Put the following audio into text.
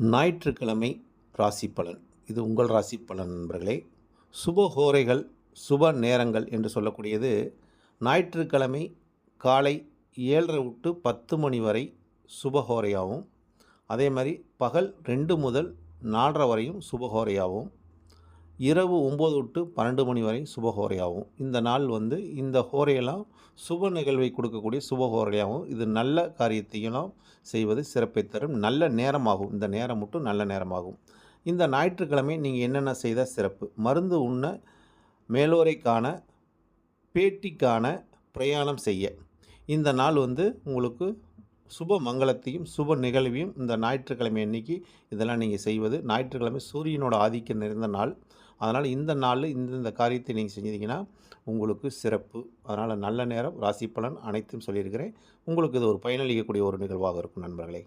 ஞாயிற்றுக்கிழமை ராசி பலன். இது உங்கள் ராசி பலன் நண்பர்களே. சுபஹோரைகள், சுப நேரங்கள் என்று சொல்லக்கூடியது ஞாயிற்றுக்கிழமை காலை 7:30 to 10 மணி வரை சுபஹோரையாகவும், அதே மாதிரி பகல் 2 முதல் 4:30 வரையும் சுபஹோரையாகவும், இரவு 9 to 12 மணி வரை சுபஹோரையாகவும், இந்த நாள் இந்த ஹோரையெல்லாம் சுப நிகழ்வை கொடுக்கக்கூடிய சுபஹோரையாகவும், இது நல்ல காரியத்தையெல்லாம் செய்வது சிறப்பை தரும் நல்ல நேரமாகும். இந்த நேரம் மட்டும் நல்ல நேரமாகும். இந்த ஞாயிற்றுக்கிழமை நீங்கள் என்னென்ன செய்தால் சிறப்பு? மருந்து உண்ண, மேலோரைக்கான, பேட்டிக்கான பிரயாணம் செய்ய, இந்த நாள் உங்களுக்கு சுப மங்களத்தையும் சுப நிகழ்வையும் இந்த ஞாயிற்றுக்கிழமை அன்னைக்கு இதெல்லாம் நீங்கள் செய்வது. ஞாயிற்றுக்கிழமை சூரியனோட ஆதிக்கம் நிறைந்த நாள். அதனால் இந்த நாளில் இந்த காரியத்தை நீங்கள் செஞ்சீங்கன்னா உங்களுக்கு சிறப்பு. அதனால் நல்ல நேரம், ராசி பலன் அனைத்தும் சொல்லியிருக்கிறேன். உங்களுக்கு இது ஒரு பயனளிக்கக்கூடிய ஒரு நிகழ்வாக இருக்கும் நண்பர்களே.